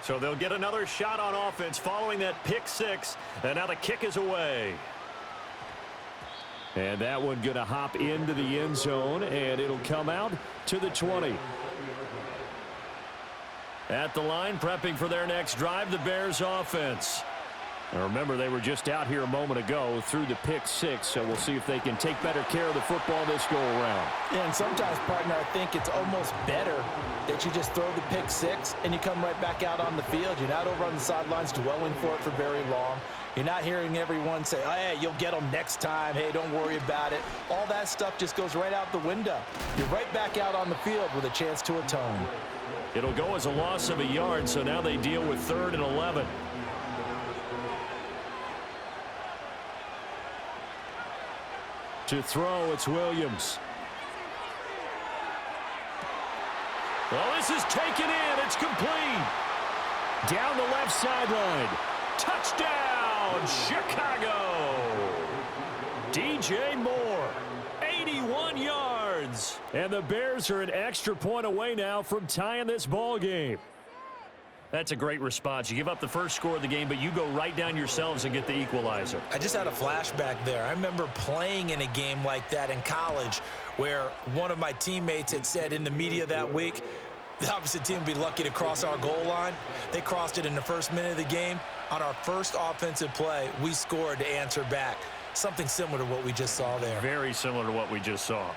So they'll get another shot on offense following that pick six. And now the kick is away. And that one going to hop into the end zone, and it'll come out to the 20. At the line, prepping for their next drive, the Bears offense. Now remember, they were just out here a moment ago through the pick six, so we'll see if they can take better care of the football this go-around. Yeah, and sometimes, partner, I think it's almost better that you just throw the pick six and you come right back out on the field. You're not over on the sidelines dwelling for it for very long. You're not hearing everyone say, oh, hey, you'll get them next time. Hey, don't worry about it. All that stuff just goes right out the window. You're right back out on the field with a chance to atone. It'll go as a loss of a yard, so now they deal with 3rd and 11. To throw, it's Williams. Well, this is taken in. It's complete. Down the left sideline. Touchdown, Chicago. DJ Moore, 81 yards. And the Bears are an extra point away now from tying this ball game. That's a great response. You give up the first score of the game, but you go right down yourselves and get the equalizer. I just had a flashback there. I remember playing in a game like that in college where one of my teammates had said in the media that week, the opposite team would be lucky to cross our goal line. They crossed it in the first minute of the game. On our first offensive play, we scored to answer back. Something similar to what we just saw there. Very similar to what we just saw.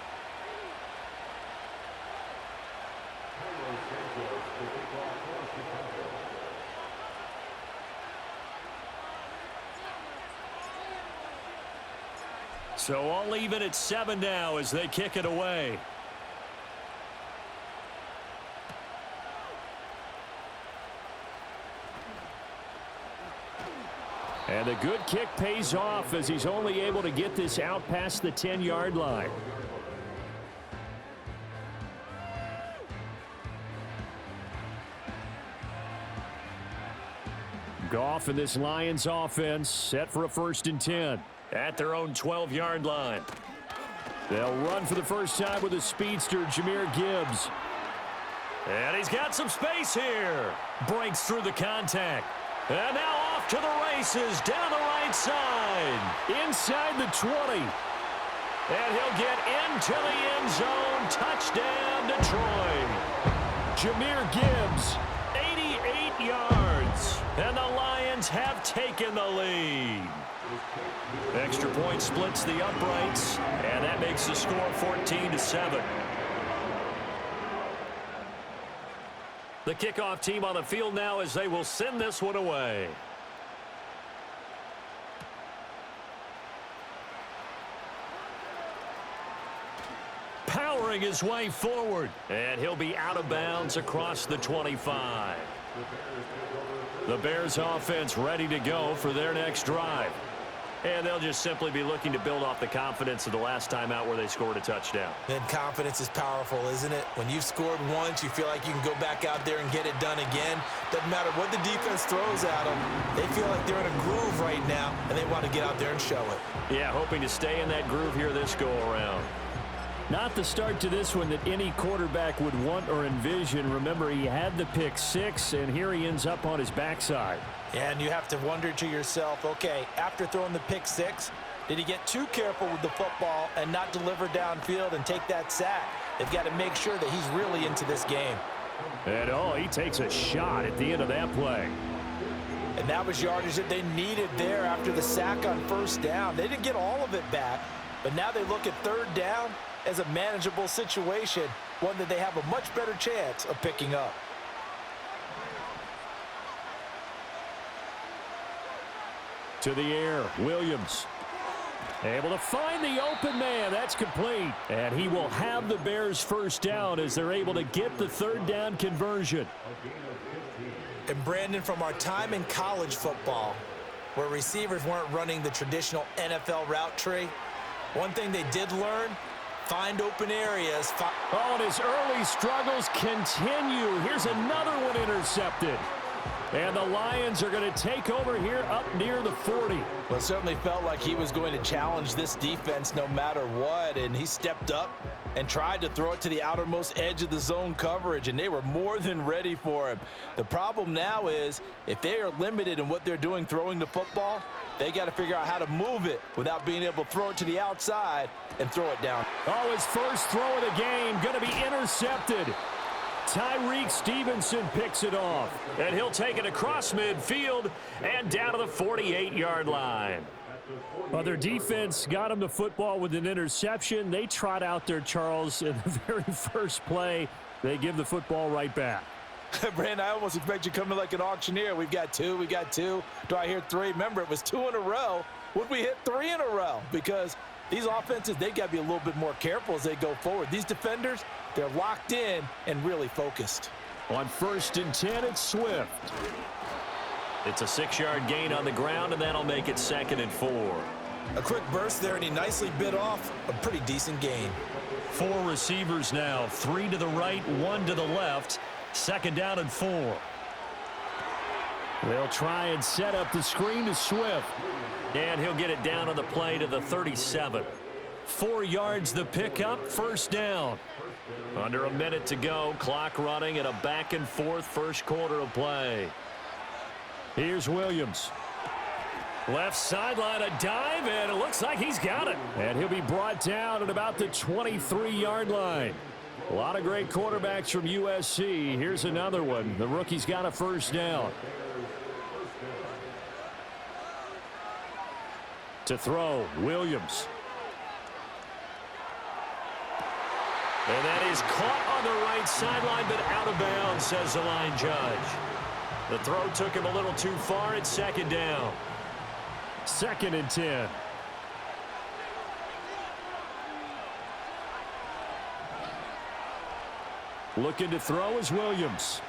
So all even at 7 now as they kick it away. And the good kick pays off as he's only able to get this out past the 10-yard line. Goff and this Lions offense set for a 1st and 10. At their own 12-yard line. They'll run for the first time with a speedster, Jahmyr Gibbs. And he's got some space here. Breaks through the contact. And now off to the races down the right side. Inside the 20. And he'll get into the end zone. Touchdown, Detroit. Jahmyr Gibbs. 88 yards. And the Lions have taken the lead. Extra point splits the uprights, and that makes the score 14-7. The kickoff team on the field now as they will send this one away. Powering his way forward, and he'll be out of bounds across the 25. The Bears offense ready to go for their next drive. And they'll just simply be looking to build off the confidence of the last time out where they scored a touchdown. And confidence is powerful, isn't it? When you've scored once, you feel like you can go back out there and get it done again. Doesn't matter what the defense throws at them. They feel like they're in a groove right now, and they want to get out there and show it. Yeah, hoping to stay in that groove here this go-around. Not the start to this one that any quarterback would want or envision. Remember, he had the pick six, and here he ends up on his backside. Yeah, and you have to wonder to yourself, okay, after throwing the pick six, did he get too careful with the football and not deliver downfield and take that sack? They've got to make sure that he's really into this game. And, oh, he takes a shot at the end of that play. And that was yardage that they needed there after the sack on 1st down. They didn't get all of it back, but now they look at 3rd down as a manageable situation, one that they have a much better chance of picking up. To the air, Williams. Able to find the open man. That's complete. And he will have the Bears' 1st down as they're able to get the 3rd down conversion. And Brandon, from our time in college football, where receivers weren't running the traditional NFL route tree, one thing they did learn, find open areas. Oh, and his early struggles continue. Here's another one intercepted. And the Lions are going to take over here up near the 40. Well, it certainly felt like he was going to challenge this defense no matter what, and he stepped up and tried to throw it to the outermost edge of the zone coverage, and they were more than ready for him. The problem now is if they are limited in what they're doing throwing the football, they got to figure out how to move it without being able to throw it to the outside and throw it down. Oh, his first throw of the game going to be intercepted. Tyreek Stevenson picks it off. And he'll take it across midfield and down to the 48-yard line. Well, their defense got him the football with an interception. They trot out there, Charles, in the very first play. They give the football right back. Brandon, I almost expect you coming like an auctioneer. We've got two. Do I hear three? Remember, it was 2 in a row. Would we hit 3 in a row? Because these offenses, they got to be a little bit more careful as they go forward. These defenders, they're locked in and really focused. On 1st and 10, it's Swift. It's a 6-yard gain on the ground, and that'll make it 2nd and 4. A quick burst there, and he nicely bit off a pretty decent gain. 4 receivers now, 3 to the right, 1 to the left. 2nd down and 4. They'll try and set up the screen to Swift. And he'll get it down on the play to the 37. 4 yards the pickup, 1st down. Under a minute to go, clock running and a back and forth first quarter of play. Here's Williams. Left sideline, a dive, and it looks like he's got it. And he'll be brought down at about the 23-yard line. A lot of great quarterbacks from USC. Here's another one. The rookie's got a 1st down. To throw, Williams. And that is caught on the right sideline, but out of bounds, says the line judge. The throw took him a little too far. It's 2nd down. 2nd and 10. Looking to throw is Williams.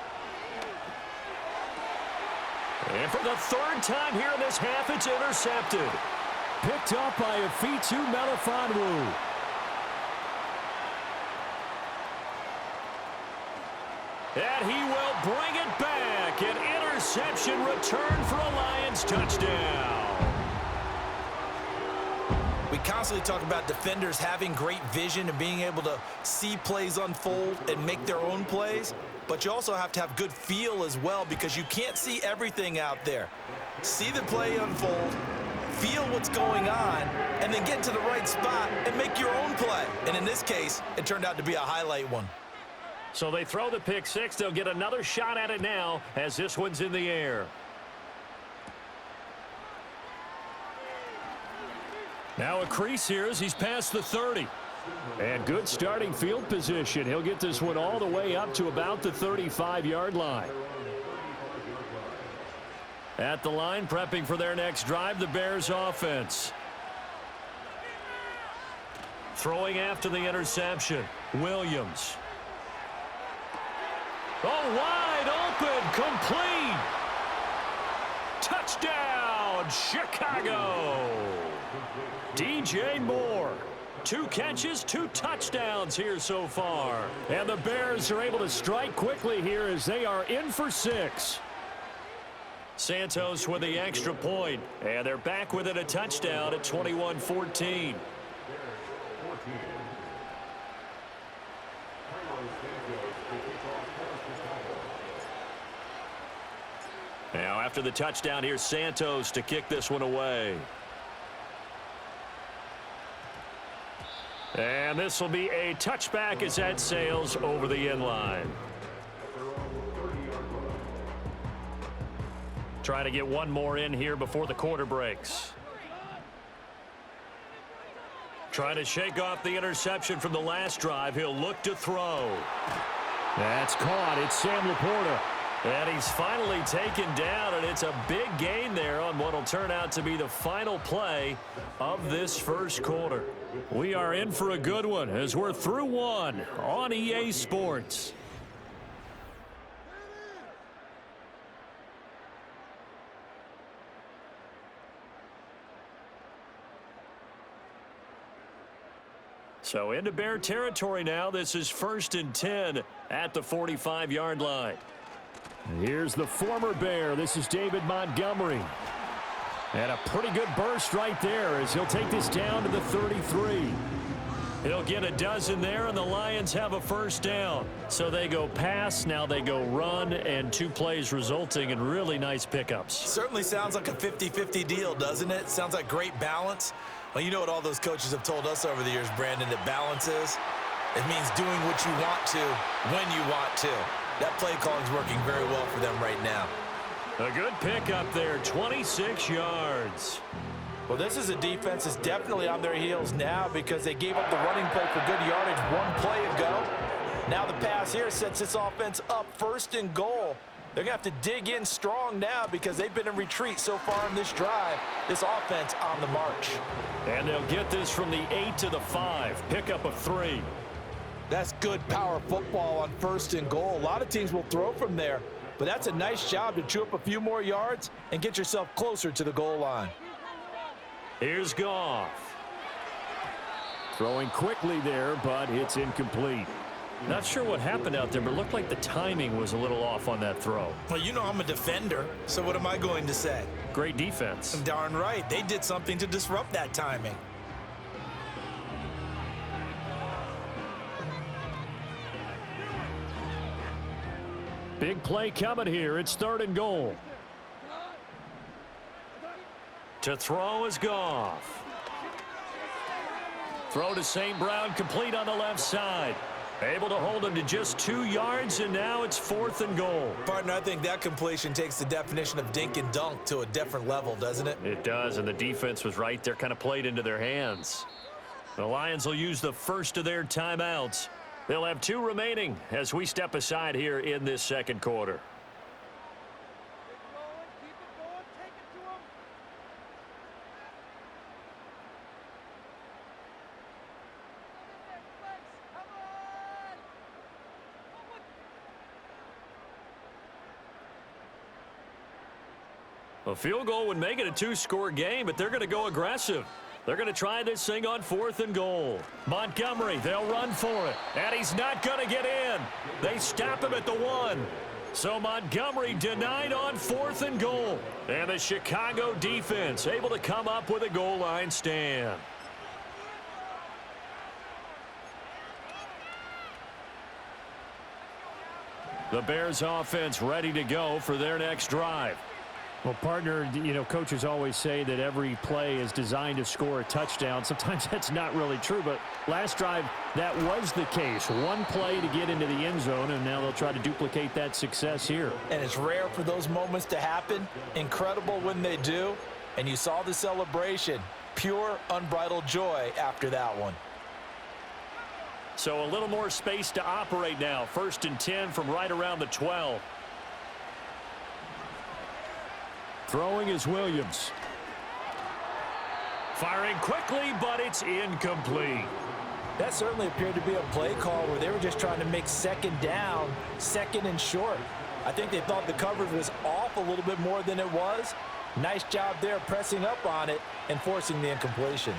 And for the 3rd time here in this half, it's intercepted. Picked up by Afitu Melifonwu. And he will bring it back. An interception return for a Lions touchdown. We constantly talk about defenders having great vision and being able to see plays unfold and make their own plays. But you also have to have good feel as well because you can't see everything out there. See the play unfold, feel what's going on, and then get to the right spot and make your own play. And in this case, it turned out to be a highlight one. So they throw the pick 6. They'll get another shot at it now as this one's in the air. Now a crease here as he's past the 30. And good starting field position. He'll get this one all the way up to about the 35-yard line. At the line, prepping for their next drive, the Bears offense. Throwing after the interception, Williams. Oh, wide open, complete. Touchdown, Chicago. DJ Moore. 2 catches, 2 touchdowns here so far. And the Bears are able to strike quickly here as they are in for 6. Santos with the extra point, and they're back within a touchdown at 21-14. Now after the touchdown, here's Santos to kick this one away. And this will be a touchback as that sails over the end line. Trying to get one more in here before the quarter breaks. Trying to shake off the interception from the last drive. He'll look to throw. That's caught. It's Sam Laporta. And he's finally taken down, and it's a big gain there on what will turn out to be the final play of this first quarter. We are in for a good one as we're through one on EA Sports. So into Bear territory now. This is 1st and 10 at the 45-yard line. Here's the former Bear. This is David Montgomery. And a pretty good burst right there as he'll take this down to the 33. He'll get a dozen there, and the Lions have a first down. So they go pass, now they go run, and 2 plays resulting in really nice pickups. Certainly sounds like a 50-50 deal, doesn't it? Sounds like great balance. Well, you know what all those coaches have told us over the years, Brandon, that balance is? It means doing what you want to when you want to. That play calling is working very well for them right now. A good pickup there, 26 yards. Well, this is a defense that's definitely on their heels now because they gave up the running play for good yardage 1 play ago. Now the pass here sets this offense up 1st and goal. They're going to have to dig in strong now because they've been in retreat so far in this drive. This offense on the march. And they'll get this from the 8 to the 5. Pickup of 3. That's good power football on 1st and goal. A lot of teams will throw from there, but that's a nice job to chew up a few more yards and get yourself closer to the goal line. Here's Goff. Throwing quickly there, but it's incomplete. Not sure what happened out there, but it looked like the timing was a little off on that throw. Well, you know I'm a defender, so what am I going to say? Great defense. Darn right. They did something to disrupt that timing. Big play coming here. It's 3rd and goal. To throw is Goff. Throw to St. Brown, complete on the left side. Able to hold him to just 2 yards, and now it's 4th and goal. Partner, I think that completion takes the definition of dink and dunk to a different level, doesn't it? It does, and the defense was right there, kind of played into their hands. The Lions will use the first of their timeouts. They'll have 2 remaining as we step aside here in this 2nd quarter. A field goal would make it a 2-score game, but they're going to go aggressive. They're going to try this thing on 4th and goal. Montgomery, they'll run for it. And he's not going to get in. They stop him at the 1. So Montgomery denied on 4th and goal. And the Chicago defense able to come up with a goal line stand. The Bears offense ready to go for their next drive. Well, partner, you know, coaches always say that every play is designed to score a touchdown. Sometimes that's not really true, but last drive, that was the case. 1 play to get into the end zone, and now they'll try to duplicate that success here. And it's rare for those moments to happen. Incredible when they do. And you saw the celebration. Pure, unbridled joy after that one. So a little more space to operate now. 1st and 10 from right around the 12. Throwing is Williams. Firing quickly, but it's incomplete. That certainly appeared to be a play call where they were just trying to make 2nd down, 2nd and short. I think they thought the coverage was off a little bit more than it was. Nice job there pressing up on it and forcing the incompletion.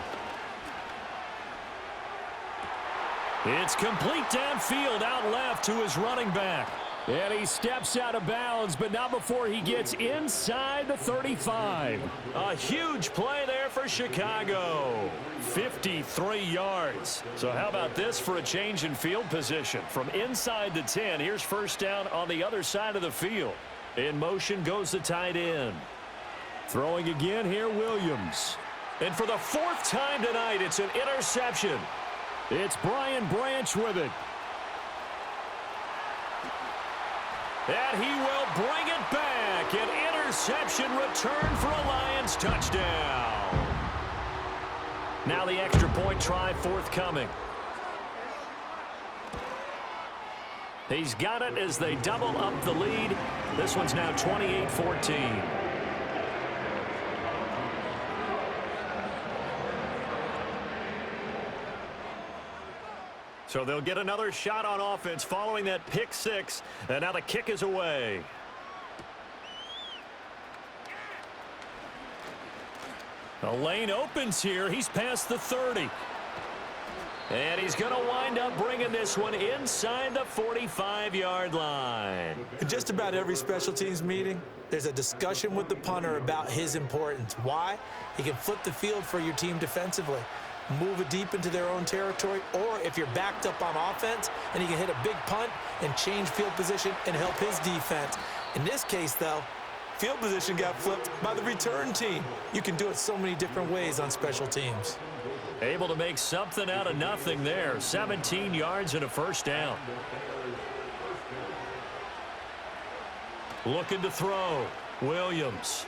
It's complete downfield, out left to his running back. And he steps out of bounds, but not before he gets inside the 35. A huge play there for Chicago. 53 yards. So how about this for a change in field position? From inside the 10, here's 1st down on the other side of the field. In motion goes the tight end. Throwing again here, Williams. And for the 4th time tonight, it's an interception. It's Brian Branch with it. And he will bring it back. An interception return for a Lions touchdown. Now the extra point try forthcoming. He's got it as they double up the lead. This one's now 28-14. So they'll get another shot on offense following that pick 6. And now the kick is away. A lane opens here. He's past the 30. And he's going to wind up bringing this one inside the 45-yard line. In just about every special teams meeting, there's a discussion with the punter about his importance. Why? He can flip the field for your team defensively, move it deep into their own territory, or if you're backed up on offense, and he can hit a big punt and change field position and help his defense. In this case, though, field position got flipped by the return team. You can do it so many different ways on special teams. Able to make something out of nothing there. 17 yards and a first down. Looking to throw. Williams.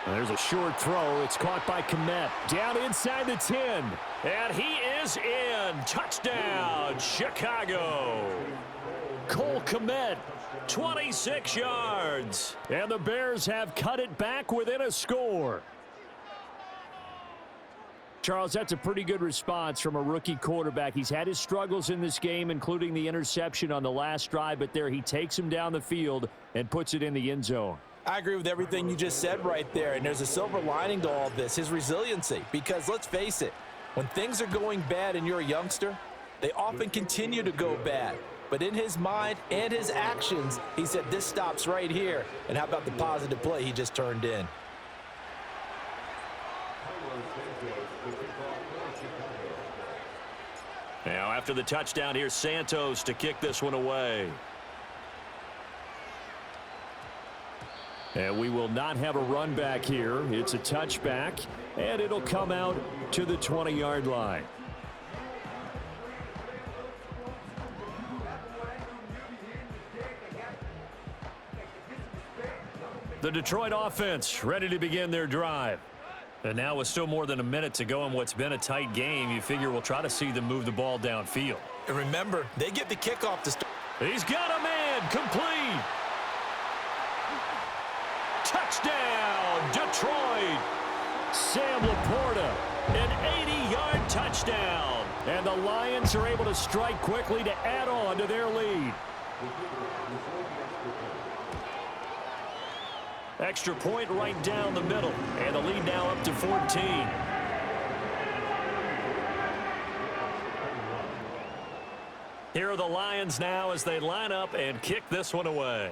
There's a short throw. It's caught by Kmet. Down inside the 10. And he is in. Touchdown, Chicago. Cole Kmet. 26 yards. And the Bears have cut it back within a score. Charles, that's a pretty good response from a rookie quarterback. He's had his struggles in this game, including the interception on the last drive, but there he takes him down the field and puts it in the end zone. I agree with everything you just said right there, and there's a silver lining to all this, his resiliency. Because let's face it, when things are going bad and you're a youngster, they often continue to go bad. But in his mind and his actions, he said, this stops right here. And how about the positive play he just turned in? Now after the touchdown, here's Santos to kick this one away. And we will not have a run back here. It's a touchback, and it'll come out to the 20-yard line. The Detroit offense ready to begin their drive. And now with still more than a minute to go in what's been a tight game, you figure we'll try to see them move the ball downfield. And remember, they get the kickoff to start. He's got a man complete. Touchdown, Detroit. Sam Laporta, An 80-yard touchdown. and the Lions are able to strike quickly to add on to their lead. Extra point right down the middle, and the lead now up to 14. Here are the Lions now as they line up and kick this one away.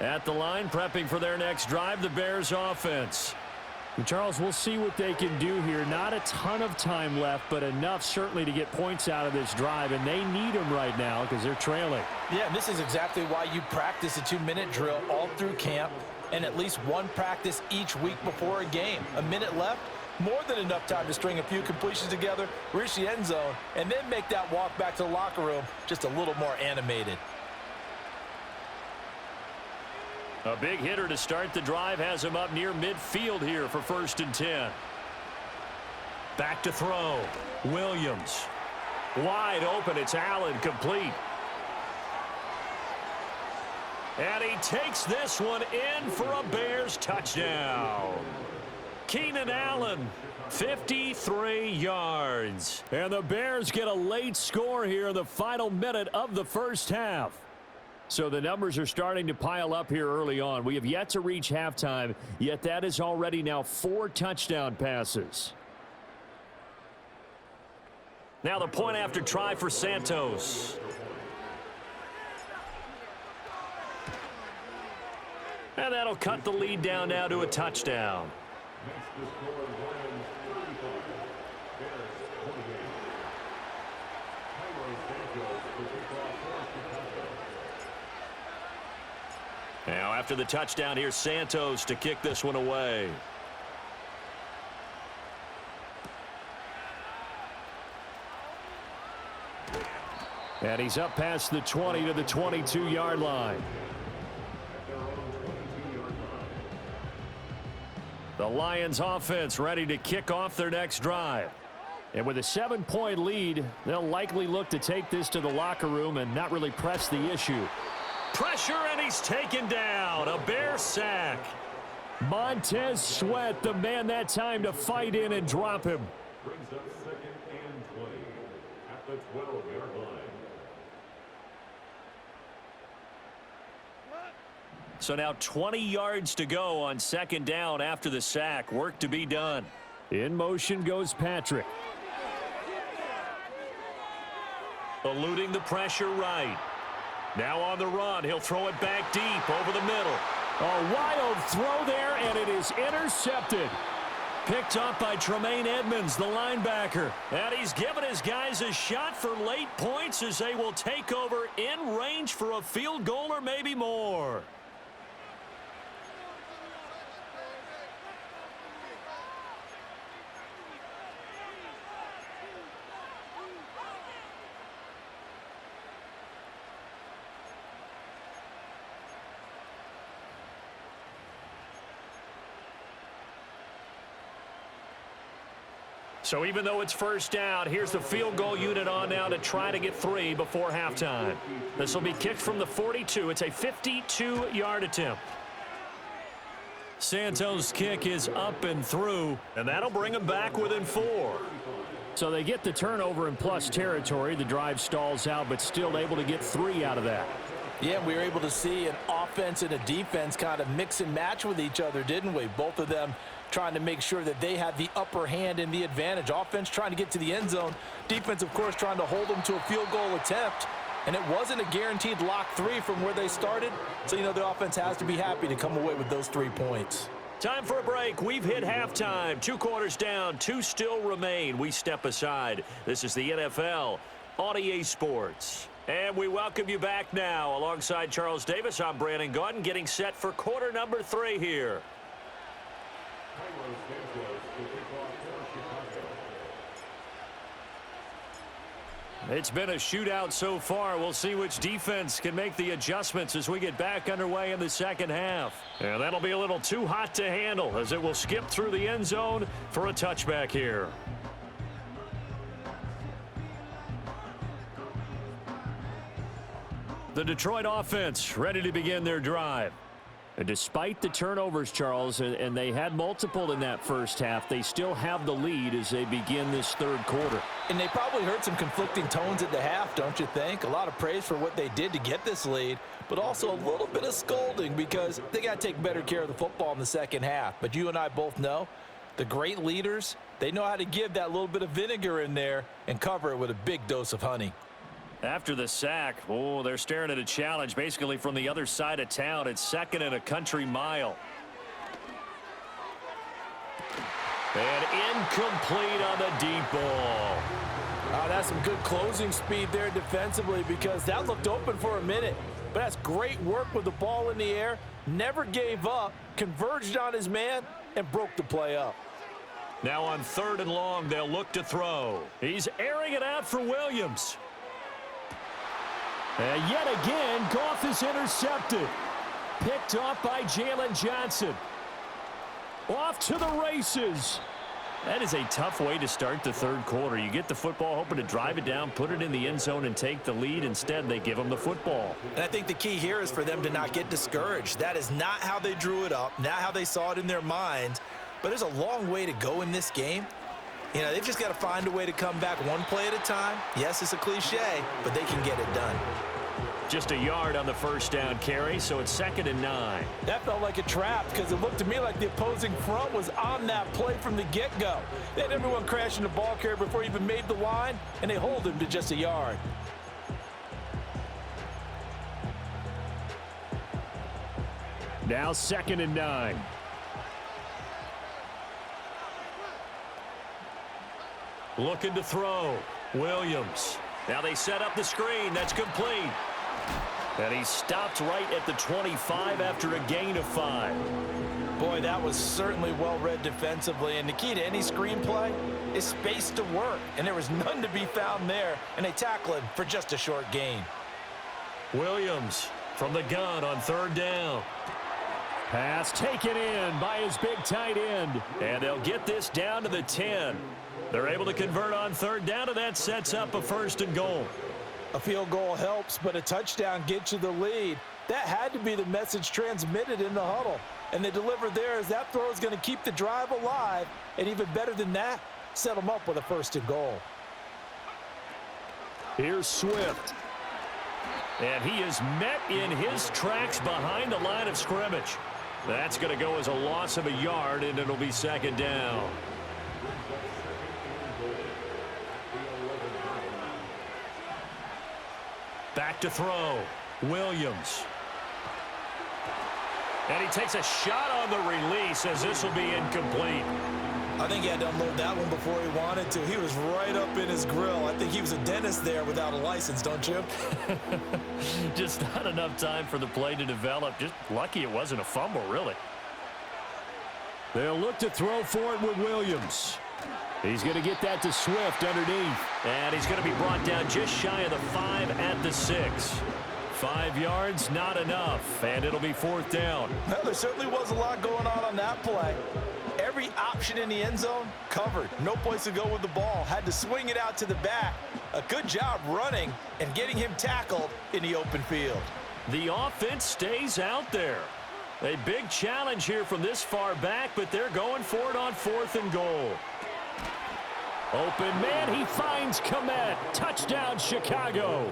At the line, prepping for their next drive, the Bears offense. And Charles, we'll see what they can do here. Not a ton of time left, but enough certainly to get points out of this drive, and they need them right now because they're trailing. Yeah, and this is exactly why you practice a 2-minute drill all through camp and at least one practice each week before a game. A minute left, more than enough time to string a few completions together, reach the end zone, and then make that walk back to the locker room just a little more animated. A big hitter to start the drive has him up near midfield here for 1st and 10. Back to throw. Williams. Wide open. It's Allen, complete. And he takes this one in for a Bears touchdown. Keenan Allen, 53 yards. And the Bears get a late score here in the final minute of the first half. So the numbers are starting to pile up here early on. We have yet to reach halftime, yet that is already now 4 touchdown passes. Now the point after try for Santos. And that'll cut the lead down now to a touchdown. Now after the touchdown, here's Santos to kick this one away. And he's up past the 20 to the 22-yard line. The Lions offense ready to kick off their next drive. And with a 7-point lead, they'll likely look to take this to the locker room and not really press the issue. Pressure, and he's taken down. A Bear sack. Montez Sweat, the man that time to fight in and drop him. Brings up 2nd and 20 at the 12-yard line. So now 20 yards to go on 2nd down after the sack. Work to be done. In motion goes Patrick. Eluding the pressure right. Now on the run. He'll throw it back deep over the middle. A wild throw there, and it is intercepted. Picked up by Tremaine Edmonds, the linebacker. And he's given his guys a shot for late points as they will take over in range for a field goal or maybe more. So even though it's 1st down, here's the field goal unit on now to try to get 3 before halftime. This will be kicked from the 42. It's a 52-yard attempt. Santos' kick is up and through, and that'll bring them back within 4. So they get the turnover in plus territory. The drive stalls out, but still able to get 3 out of that. Yeah, we were able to see an offense and a defense kind of mix and match with each other, didn't we? Both of them trying to make sure that they had the upper hand and the advantage. Offense trying to get to the end zone. Defense, of course, trying to hold them to a field goal attempt. And it wasn't a guaranteed lock 3 from where they started. So, you know, the offense has to be happy to come away with those 3 points. Time for a break. We've hit halftime. 2 quarters down. 2 still remain. We step aside. This is the NFL on EA Sports. And we welcome you back now. Alongside Charles Davis, I'm Brandon Gaudin, getting set for quarter number 3 here. It's been a shootout so far. We'll see which defense can make the adjustments as we get back underway in the 2nd half. And that'll be a little too hot to handle as it will skip through the end zone for a touchback here. The Detroit offense ready to begin their drive. And despite the turnovers, Charles, and they had multiple in that 1st half, they still have the lead as they begin this 3rd quarter. And they probably heard some conflicting tones at the half, don't you think? A lot of praise for what they did to get this lead, but also a little bit of scolding because they got to take better care of the football in the 2nd half. But you and I both know the great leaders, they know how to give that little bit of vinegar in there and cover it with a big dose of honey. After the sack, they're staring at a challenge basically from the other side of town. It's 2nd and a country mile. And incomplete on the deep ball. That's some good closing speed there defensively because that looked open for a minute. But that's great work with the ball in the air. Never gave up, converged on his man, and broke the play up. Now on 3rd and long, they'll look to throw. He's airing it out for Williams. And yet again, Goff is intercepted. Picked off by Jalen Johnson. Off to the races. That is a tough way to start the 3rd quarter. You get the football, hoping to drive it down, put it in the end zone, and take the lead. Instead, they give them the football. And I think the key here is for them to not get discouraged. That is not how they drew it up, not how they saw it in their minds. But there's a long way to go in this game. You know, they've just got to find a way to come back one play at a time. Yes, it's a cliche, but they can get it done. Just a yard on the 1st down carry, so it's 2nd and 9. That felt like a trap because it looked to me like the opposing front was on that play from the get-go. They had everyone crashing the ball carrier before he even made the line, and they hold him to just a yard. Now 2nd and 9. Looking to throw. Williams. Now they set up the screen. That's complete. And he stopped right at the 25 after a gain of 5. Boy, that was certainly well read defensively. And the key to any screenplay is space to work. And there was none to be found there. And they tackle him for just a short gain. Williams from the gun on 3rd down. Pass taken in by his big tight end. And they'll get this down to the 10. They're able to convert on 3rd down, and that sets up a 1st and goal. A field goal helps, but a touchdown gets you the lead. That had to be the message transmitted in the huddle. And they delivered there as that throw is going to keep the drive alive. And even better than that, set them up with a 1st and goal. Here's Swift. And he is met in his tracks behind the line of scrimmage. That's going to go as a loss of a yard, and it'll be 2nd down. Back to throw. Williams. And he takes a shot on the release as this will be incomplete. I think he had to unload that one before he wanted to. He was right up in his grill. I think he was a dentist there without a license, don't you? Just not enough time for the play to develop. Just lucky it wasn't a fumble, really. They'll look to throw for it with Williams. He's going to get that to Swift underneath. And he's going to be brought down just shy of the 5 at the 6. 5 yards, not enough, and it'll be 4th down. Well, there certainly was a lot going on that play. Every option in the end zone covered. No place to go with the ball. Had to swing it out to the back. A good job running and getting him tackled in the open field. The offense stays out there. A big challenge here from this far back, but they're going for it on 4th and goal. Open man, he finds Kmet. Touchdown, Chicago.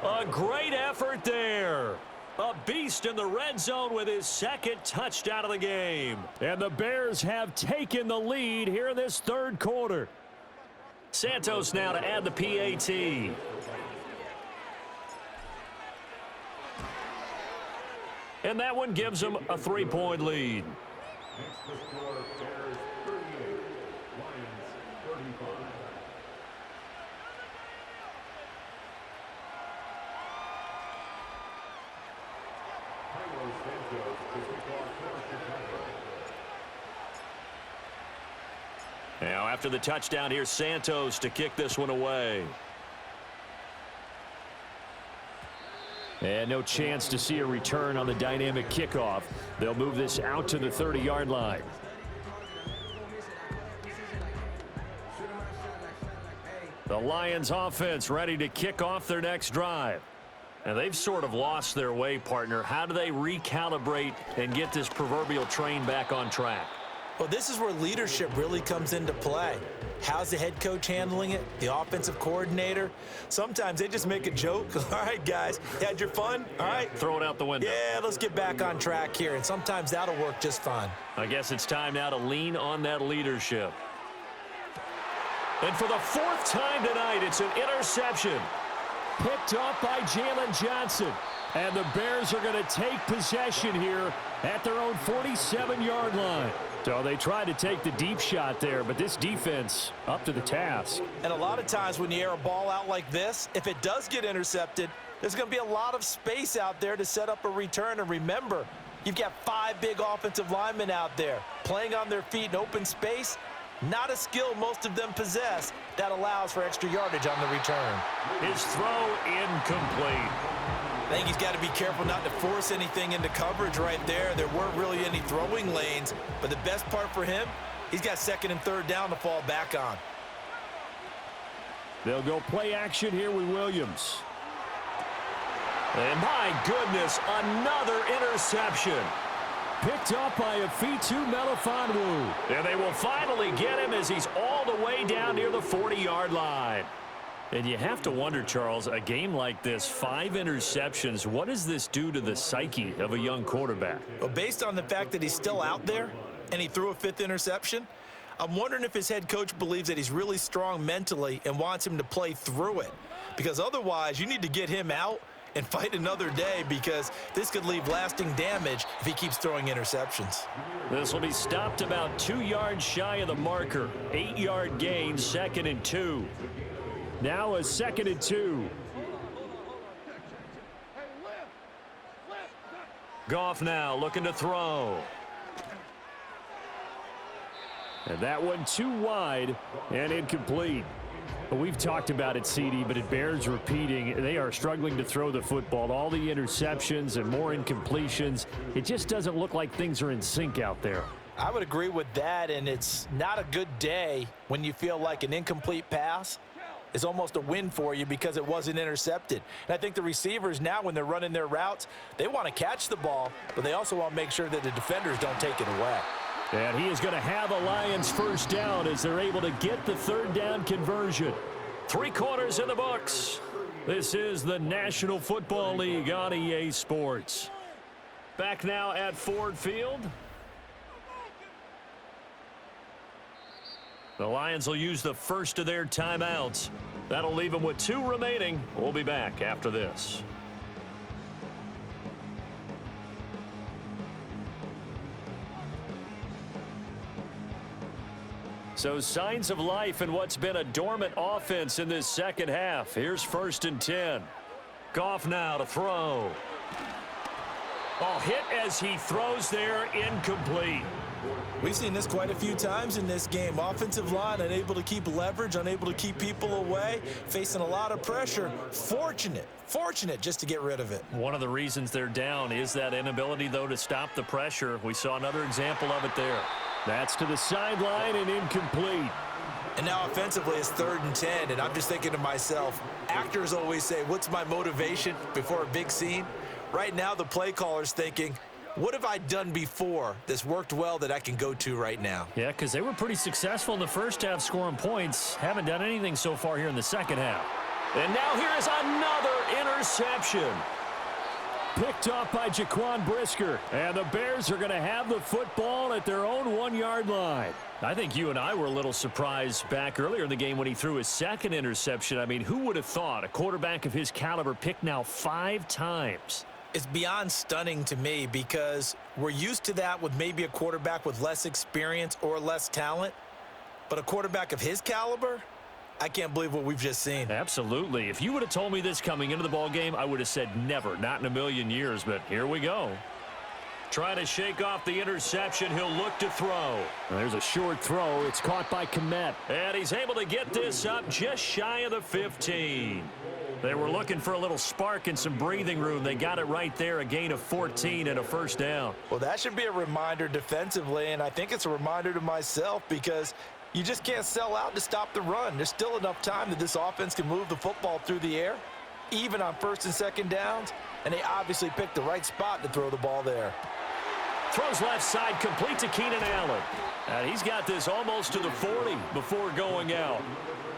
A great effort there. A beast in the red zone with his 2nd touchdown of the game. And the Bears have taken the lead here in this 3rd quarter. Santos now to add the PAT. And that one gives them a 3-point lead. Next to score, Bears 38, Lions 35. Carlos Santos to kick off for Chicago. Now after the touchdown, here's Santos to kick this one away. And no chance to see a return on the dynamic kickoff. They'll move this out to the 30-yard line. The Lions offense ready to kick off their next drive. And they've sort of lost their way, partner. How do they recalibrate and get this proverbial train back on track? Well, this is where leadership really comes into play. How's the head coach handling it? The offensive coordinator? Sometimes they just make a joke. All right, guys, you had your fun? All right. Throw it out the window. Yeah, let's get back on track here. And sometimes that'll work just fine. I guess it's time now to lean on that leadership. And for the 4th time tonight, it's an interception. Picked off by Jalen Johnson. And the Bears are going to take possession here at their own 47-yard line. So they tried to take the deep shot there, but this defense up to the task. And a lot of times when you air a ball out like this, if it does get intercepted, there's going to be a lot of space out there to set up a return. And remember, you've got 5 big offensive linemen out there playing on their feet in open space. Not a skill most of them possess that allows for extra yardage on the return. His throw incomplete. I think he's got to be careful not to force anything into coverage right there. There weren't really any throwing lanes, but the best part for him, he's got 2nd and 3rd down to fall back on. They'll go play action here with Williams. And my goodness, another interception. Picked up by Afitu Melifonwu. And they will finally get him as he's all the way down near the 40-yard line. And you have to wonder, Charles, a game like this, 5 interceptions, what does this do to the psyche of a young quarterback? Well, based on the fact that he's still out there and he threw a 5th interception, I'm wondering if his head coach believes that he's really strong mentally and wants him to play through it. Because otherwise, you need to get him out and fight another day, because this could leave lasting damage if he keeps throwing interceptions. This will be stopped about 2 yards shy of the marker. 8-yard gain, 2nd and 2. Now a 2nd and 2. Goff now looking to throw. And that one too wide and incomplete. Well, we've talked about it, CD, but it bears repeating. They are struggling to throw the football. All the interceptions and more incompletions. It just doesn't look like things are in sync out there. I would agree with that, and it's not a good day when you feel like an incomplete pass is almost a win for you because it wasn't intercepted. And I think the receivers now, when they're running their routes, they want to catch the ball, but they also want to make sure that the defenders don't take it away. And he is going to have a Lions first down as they're able to get the third down conversion. 3 quarters in the books. This is the National Football League on EA Sports. Back now at Ford Field. The Lions will use the first of their timeouts. That'll leave them with 2 remaining. We'll be back after this. So signs of life in what's been a dormant offense in this second half. Here's 1st and 10. Goff now to throw. Ball hit as he throws there, incomplete. We've seen this quite a few times in this game. Offensive line unable to keep leverage, unable to keep people away, facing a lot of pressure. Fortunate just to get rid of it. One of the reasons they're down is that inability, though, to stop the pressure. We saw another example of it there. That's to the sideline and incomplete. And now offensively it's 3rd and 10, and I'm just thinking to myself, actors always say, what's my motivation before a big scene? Right now the play caller's thinking, what have I done before that's worked well that I can go to right now? Yeah, because they were pretty successful in the first half scoring points. Haven't done anything so far here in the second half. And now here is another interception. Picked off by Jaquan Brisker. And the Bears are going to have the football at their own 1-yard line. I think you and I were a little surprised back earlier in the game when he threw his second interception. I mean, who would have thought a quarterback of his caliber picked now 5 times? It's beyond stunning to me because we're used to that with maybe a quarterback with less experience or less talent. But a quarterback of his caliber, I can't believe what we've just seen. Absolutely. If you would have told me this coming into the ball game, I would have said never, not in a million years. But here we go. Trying to shake off the interception. He'll look to throw. There's a short throw. It's caught by Kmet. And he's able to get this up just shy of the 15. They were looking for a little spark and some breathing room. They got it right there, a gain of 14 and a first down. Well, that should be a reminder defensively, and I think it's a reminder to myself because you just can't sell out to stop the run. There's still enough time that this offense can move the football through the air, even on 1st and 2nd downs, and they obviously picked the right spot to throw the ball there. Throws left side, complete to Keenan Allen. And he's got this almost to the 40 before going out.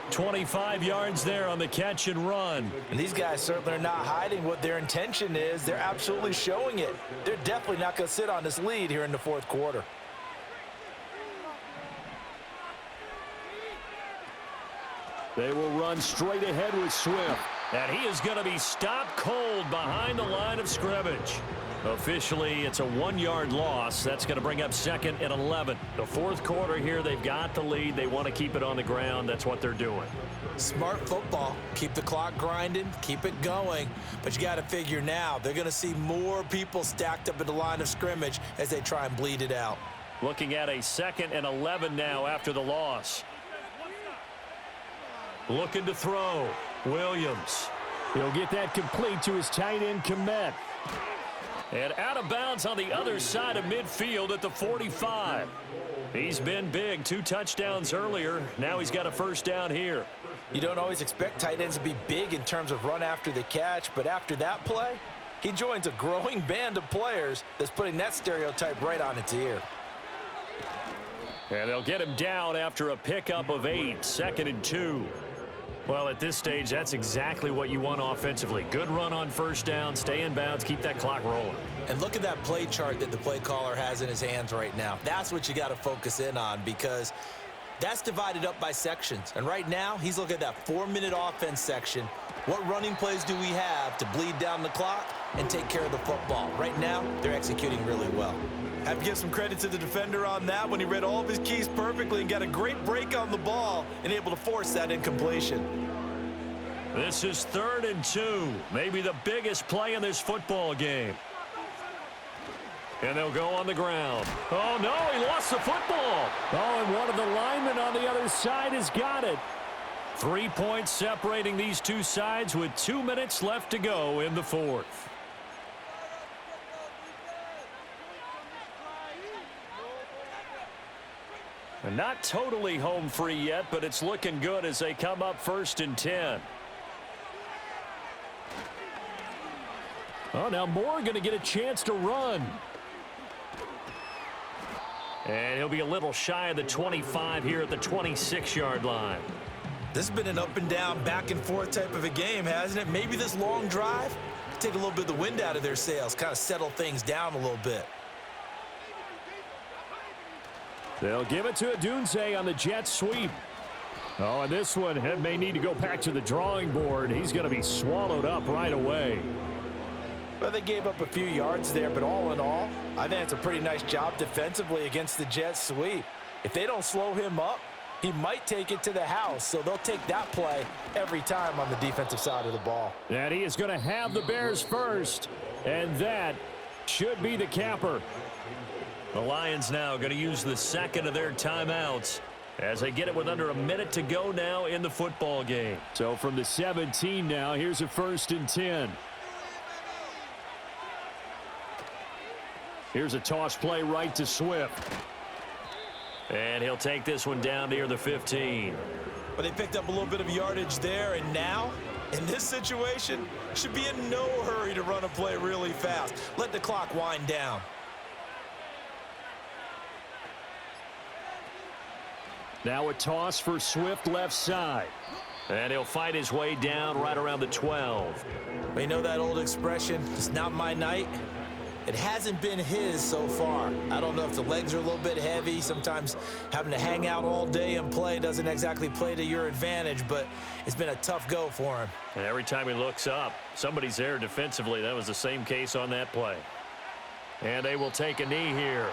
25 yards there on the catch and run. And these guys certainly are not hiding what their intention is. They're absolutely showing it. They're definitely not going to sit on this lead here in the 4th quarter. They will run straight ahead with Swift. And he is going to be stopped cold behind the line of scrimmage. Officially, it's a 1-yard loss. That's going to bring up 2nd and 11. The 4th quarter here, they've got the lead. They want to keep it on the ground. That's what they're doing. Smart football. Keep the clock grinding. Keep it going. But you got to figure now, they're going to see more people stacked up at the line of scrimmage as they try and bleed it out. Looking at a 2nd and 11 now after the loss. Looking to throw. Williams. He'll get that complete to his tight end, Kmet. And out of bounds on the other side of midfield at the 45. He's been big. 2 touchdowns earlier. Now he's got a first down here. You don't always expect tight ends to be big in terms of run after the catch, but after that play, he joins a growing band of players that's putting that stereotype right on its ear. And they'll get him down after a pickup of 8. 2nd and 2. Well, at this stage, that's exactly what you want offensively. Good run on first down, stay in bounds, keep that clock rolling. And look at that play chart that the play caller has in his hands right now. That's what you got to focus in on because that's divided up by sections. And right now, he's looking at that 4-minute offense section. What running plays do we have to bleed down the clock and take care of the football? Right now, they're executing really well. Have to give some credit to the defender on that when he read all of his keys perfectly and got a great break on the ball and able to force that incompletion. This is 3rd and 2. Maybe the biggest play in this football game. And they'll go on the ground. Oh, no, he lost the football. Oh, and one of the linemen on the other side has got it. 3 points separating these two sides with 2 minutes left to go in the 4th. Not totally home free yet, but it's looking good as they come up 1st and 10. Oh, now Moore going to get a chance to run. And he'll be a little shy of the 25 here at the 26-yard line. This has been an up and down, back and forth type of a game, hasn't it? Maybe this long drive take a little bit of the wind out of their sails, kind of settle things down a little bit. They'll give it to Odunze on the jet sweep. Oh, and this one may need to go back to the drawing board. He's going to be swallowed up right away. Well, they gave up a few yards there, but all in all, I think it's a pretty nice job defensively against the jet sweep. If they don't slow him up, he might take it to the house, so they'll take that play every time on the defensive side of the ball. And he is going to have the Bears first, and that should be the capper. The Lions now going to use the second of their timeouts as they get it with under a minute to go now in the football game. So from the 17 now, here's a 1st and 10. Here's a toss play right to Swift. And he'll take this one down near the 15. But they picked up a little bit of yardage there, and now, in this situation, should be in no hurry to run a play really fast. Let the clock wind down. Now a toss for Swift left side. And he'll fight his way down right around the 12. You know that old expression, it's not my night? It hasn't been his so far. I don't know if the legs are a little bit heavy. Sometimes having to hang out all day and play doesn't exactly play to your advantage, but it's been a tough go for him. And every time he looks up, somebody's there defensively. That was the same case on that play. And they will take a knee here.